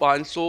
500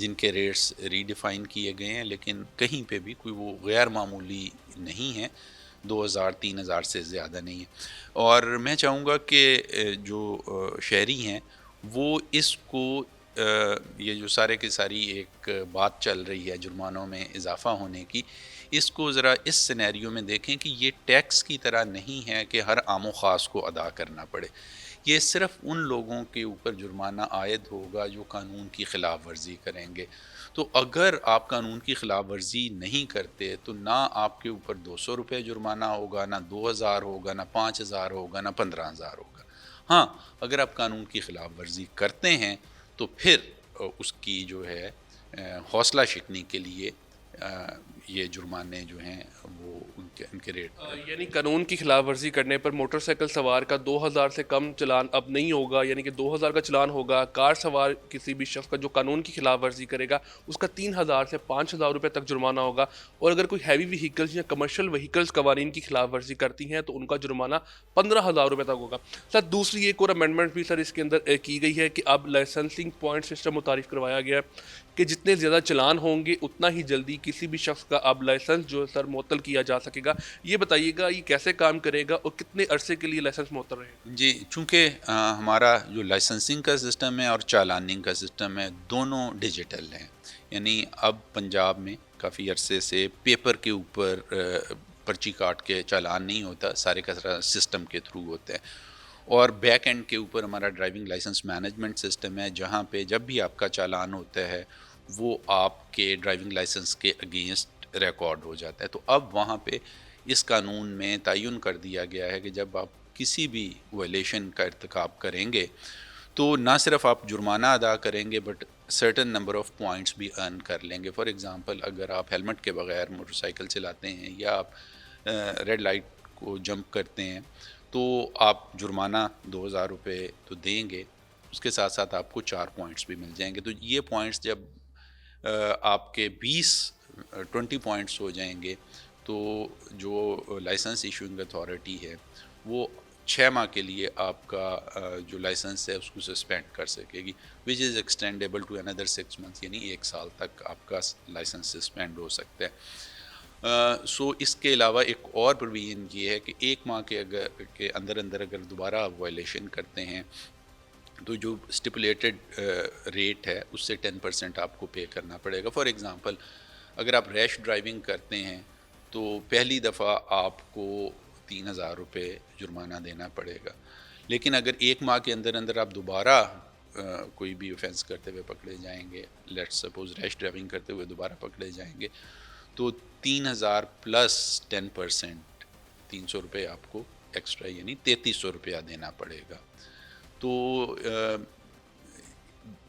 جن کے rates redefine کیے گئے ہیں، لیکن کہیں پہ بھی کوئی وہ غیر معمولی نہیں ہے، 2,000-3,000 سے زیادہ نہیں ہے۔ اور میں چاہوں گا کہ جو شہری ہیں وہ اس کو یہ جو سارے کی ساری ایک بات چل رہی ہے جرمانوں میں اضافہ ہونے کی، اس کو ذرا اس سینیریو میں دیکھیں کہ یہ ٹیکس کی طرح نہیں ہے کہ ہر عام و خاص کو ادا کرنا پڑے۔ یہ صرف ان لوگوں کے اوپر جرمانہ عائد ہوگا جو قانون کی خلاف ورزی کریں گے۔ تو اگر آپ قانون کی خلاف ورزی نہیں کرتے تو نہ آپ کے اوپر 200 روپے جرمانہ ہوگا، نہ 2,000 ہوگا، نہ 5,000 ہوگا، نہ 15,000 ہوگا۔ ہاں، اگر آپ قانون کی خلاف ورزی کرتے ہیں تو پھر اس کی جو ہے حوصلہ شکنی کے لیے یہ جرمانے جو ہیں وہ ان کے ریٹ یعنی قانون کی خلاف ورزی کرنے پر موٹر سائیکل سوار کا 2,000 سے کم چلان اب نہیں ہوگا، یعنی کہ 2,000 کا چلان ہوگا۔ کار سوار کسی بھی شخص کا جو قانون کی خلاف ورزی کرے گا اس کا 3,000 سے 5,000 روپے تک جرمانہ ہوگا، اور اگر کوئی ہیوی وہیکلز یا کمرشل وہیکلز قوانین کی خلاف ورزی کرتی ہیں تو ان کا جرمانہ 15,000 روپے تک ہوگا۔ سر دوسری ایک اور امینڈمنٹ بھی سر اس کے اندر کی گئی ہے کہ اب لائسنسنگ پوائنٹ سسٹم متعارف کروایا گیا ہے کہ جتنے زیادہ چلان ہوں گے اتنا ہی جلدی کسی بھی شخص کا اب لائسنس جو سر معطل کیا جا سکے گا۔ یہ بتائیے گا یہ کیسے کام کرے گا اور کتنے عرصے کے لیے لائسنس معطل رہے گا؟ جی، چونکہ ہمارا جو لائسنسنگ کا سسٹم ہے اور چالاننگ کا سسٹم ہے دونوں ڈیجیٹل ہیں، یعنی اب پنجاب میں کافی عرصے سے پیپر کے اوپر پرچی کاٹ کے چالان نہیں ہوتا، سارے کا سارا سسٹم کے تھرو ہوتا ہے، اور بیک اینڈ کے اوپر ہمارا ڈرائیونگ لائسنس مینجمنٹ سسٹم ہے جہاں پہ جب بھی آپ کا چالان ہوتا ہے وہ آپ کے ڈرائیونگ لائسنس کے اگینسٹ ریکارڈ ہو جاتا ہے۔ تو اب وہاں پہ اس قانون میں تعین کر دیا گیا ہے کہ جب آپ کسی بھی وائلیشن کا ارتکاب کریں گے تو نہ صرف آپ جرمانہ ادا کریں گے but certain number of points بھی ارن کر لیں گے۔ فار ایگزامپل اگر آپ ہیلمٹ کے بغیر موٹر سائیکل چلاتے ہیں یا آپ ریڈ لائٹ کو جمپ کرتے ہیں تو آپ جرمانہ 2,000 روپے تو دیں گے، اس کے ساتھ ساتھ آپ کو 4 پوائنٹس بھی مل جائیں گے۔ تو یہ پوائنٹس جب آپ کے 20 پوائنٹس ہو جائیں گے تو جو لائسنس ایشوئنگ اتھارٹی ہے وہ 6 ماہ کے لیے آپ کا جو لائسنس ہے اس کو سسپینڈ کر سکے گی، وچ از ایکسٹینڈیبل ٹو اندر 6 منتھس، یعنی 1 سال تک آپ کا لائسنس سسپینڈ ہو سکتا ہے۔ سو اس کے علاوہ ایک اور پروویژن یہ ہے کہ 1 ماہ کے اندر اگر دوبارہ آپ وائلیشن کرتے ہیں تو جو اسٹیپولیٹڈ ریٹ ہے اس سے 10% آپ کو پے کرنا پڑے گا۔ فار ایگزامپل اگر آپ ریش ڈرائیونگ کرتے ہیں تو پہلی دفعہ آپ کو 3,000 روپے جرمانہ دینا پڑے گا، لیکن اگر 1 ماہ کے اندر آپ دوبارہ کوئی بھی اوفینس کرتے ہوئے پکڑے جائیں گے، لیٹس سپوز ریش ڈرائیونگ کرتے ہوئے دوبارہ پکڑے جائیں گے تو 3,000 پلس 10% 300 روپے آپ کو ایکسٹرا یعنی 3,300 روپیہ دینا پڑے گا۔ تو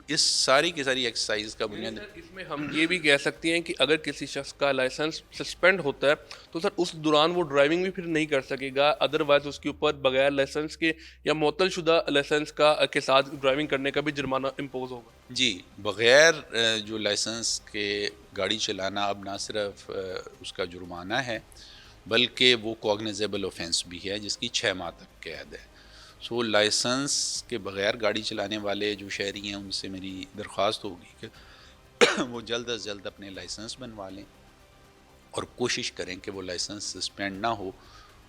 اس ساری کی ساری ایکسرسائز کا بنیاد اس میں ہم یہ بھی کہہ سکتے ہیں کہ اگر کسی شخص کا لائسنس سسپینڈ ہوتا ہے تو سر اس دوران وہ ڈرائیونگ بھی پھر نہیں کر سکے گا، ادروائز اس کے اوپر بغیر لائسنس کے یا معطل شدہ لائسنس کے ساتھ ڈرائیونگ کرنے کا بھی جرمانہ امپوز ہوگا۔ جی، بغیر جو لائسنس کے گاڑی چلانا اب نہ صرف اس کا جرمانہ ہے بلکہ وہ کوگنیزیبل اوفینس بھی ہے جس کی 6 ماہ تک قید ہے۔ سو لائسنس کے بغیر گاڑی چلانے والے جو شہری ہیں ان سے میری درخواست ہوگی کہ وہ جلد از جلد اپنے لائسنس بنوا لیں اور کوشش کریں کہ وہ لائسنس سسپینڈ نہ ہو،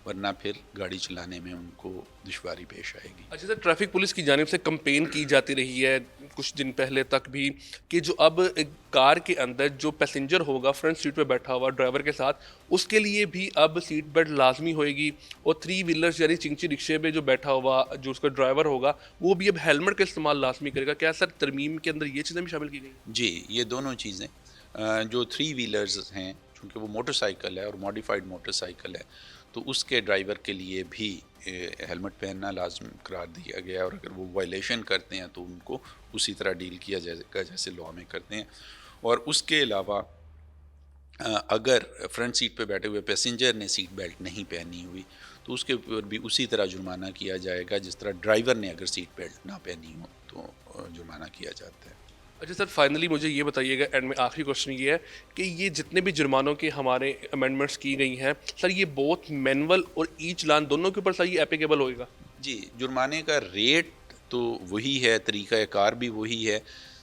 ورنہ پھر گاڑی چلانے میں ان کو دشواری پیش آئے گی۔ اچھا سر، ٹریفک پولیس کی جانب سے کمپین کی جاتی رہی ہے کچھ دن پہلے تک بھی کہ جو اب کار کے اندر جو پیسنجر ہوگا فرنٹ سیٹ پہ بیٹھا ہوا ڈرائیور کے ساتھ اس کے لیے بھی اب سیٹ بیلٹ لازمی ہوئے گی، اور 3 ویلرز یعنی چنچی رکشے پہ جو بیٹھا ہوا جو اس کا ڈرائیور ہوگا وہ بھی اب ہیلمٹ کا استعمال لازمی کرے گا۔ کیا سر ترمیم کے اندر یہ چیزیں بھی شامل کی گئی ہیں؟ جی، یہ دونوں چیزیں جو 3 ویلرز ہیں چونکہ وہ موٹر سائیکل ہے اور ماڈیفائڈ موٹر سائیکل ہے تو اس کے ڈرائیور کے لیے بھی ہیلمٹ پہننا لازم قرار دیا گیا ہے، اور اگر وہ وائلیشن کرتے ہیں تو ان کو اسی طرح ڈیل کیا جائے گا جیسے لاء میں کرتے ہیں۔ اور اس کے علاوہ اگر فرنٹ سیٹ پہ بیٹھے ہوئے پیسنجر نے سیٹ بیلٹ نہیں پہنی ہوئی تو اس کے اوپر بھی اسی طرح جرمانہ کیا جائے گا جس طرح ڈرائیور نے اگر سیٹ بیلٹ نہ پہنی ہو تو جرمانہ کیا جاتا ہے۔ اچھا سر، فائنلی مجھے یہ بتائیے گا، اینڈ میں آخری کوشچن یہ ہے کہ یہ جتنے بھی جرمانوں کے ہمارے امینڈمنٹس کی گئی ہیں سر یہ بوتھ مینول اور ای چلان دونوں کے اوپر سر یہ اپلیکیبل ہوئے گا؟ جی، جرمانے کا ریٹ تو وہی ہے، طریقہ کار بھی وہی ہے،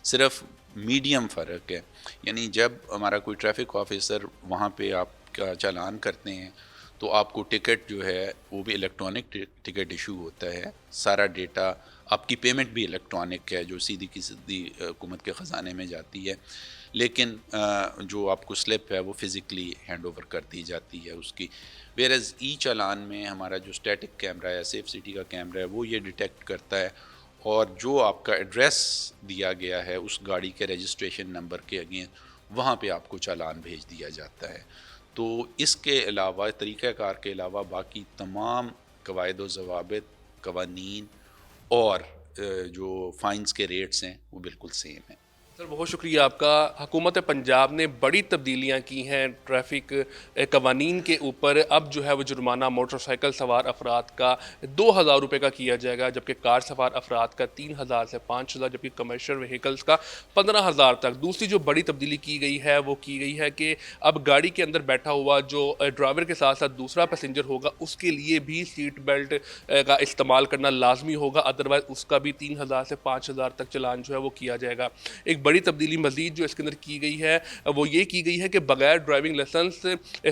صرف میڈیم فرق ہے. یعنی جب ہمارا کوئی ٹریفک آفیسر وہاں پہ آپ کا چالان کرتے ہیں تو آپ کو ٹکٹ جو ہے وہ بھی الیکٹرانک ٹکٹ ایشو ہوتا ہے. سارا ڈیٹا، آپ کی پیمنٹ بھی الیکٹرانک ہے جو سیدھی کی سیدھی حکومت کے خزانے میں جاتی ہے. لیکن جو آپ کو سلپ ہے وہ فزیکلی ہینڈ اوور کر دی جاتی ہے اس کی. ویئرز ای چالان میں ہمارا جو اسٹیٹک کیمرہ ہے، سیف سٹی کا کیمرہ ہے، وہ یہ ڈیٹیکٹ کرتا ہے اور جو آپ کا ایڈریس دیا گیا ہے اس گاڑی کے رجسٹریشن نمبر کے اگینسٹ وہاں پہ آپ کو چالان بھیج دیا جاتا ہے. تو اس کے علاوہ، طریقہ کار کے علاوہ، باقی تمام قواعد و ضوابط، قوانین اور جو فائنز کے ریٹس ہیں وہ بالکل سیم ہیں. سر بہت شکریہ آپ کا. حکومت پنجاب نے بڑی تبدیلیاں کی ہیں ٹریفک قوانین کے اوپر. اب جو ہے وہ جرمانہ موٹر سائیکل سوار افراد کا 2,000 روپے کا کیا جائے گا، جبکہ کار سوار افراد کا 3,000 سے 5,000، جبکہ کمرشل وہیکلز کا 15,000 تک. دوسری جو بڑی تبدیلی کی گئی ہے وہ کی گئی ہے کہ اب گاڑی کے اندر بیٹھا ہوا جو ڈرائیور کے ساتھ ساتھ دوسرا پیسنجر ہوگا اس کے لیے بھی سیٹ بیلٹ کا استعمال کرنا لازمی ہوگا، ادروائز اس کا بھی 3,000 سے 5,000 تک چلان جو ہے وہ کیا جائے گا. ایک بڑی تبدیلی مزید جو اس کے اندر کی گئی ہے وہ یہ کی گئی ہے کہ بغیر ڈرائیونگ لائسنس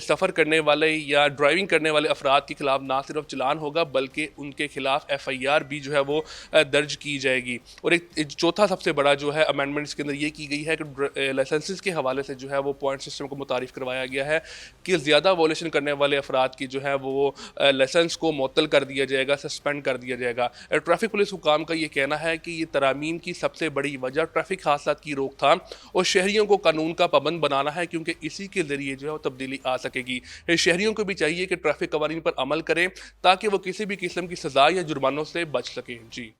سفر کرنے والے یا ڈرائیونگ کرنے والے افراد کے خلاف نہ صرف چلان ہوگا بلکہ ان کے خلاف FIR بھی جو ہے وہ درج کی جائے گی. اور ایک چوتھا سب سے بڑا جو ہے امینڈمنٹ اس کے اندر یہ کی گئی ہے کہ لائسنسز کے حوالے سے جو ہے وہ پوائنٹ سسٹم کو متعارف کروایا گیا ہے کہ زیادہ وائلیشن کرنے والے افراد کی جو ہے وہ لائسنس کو معطل کر دیا جائے گا، سسپینڈ کر دیا جائے گا. ٹریفک پولیس حکام کا یہ کہنا ہے کہ یہ ترامیم کی سب سے بڑی وجہ ٹریفک حادثات کی روک تھام اور شہریوں کو قانون کا پابند بنانا ہے، کیونکہ اسی کے ذریعے جو ہے وہ تبدیلی آ سکے گی. شہریوں کو بھی چاہیے کہ ٹریفک قوانین پر عمل کریں تاکہ وہ کسی بھی قسم کی سزا یا جرمانوں سے بچ سکیں. جی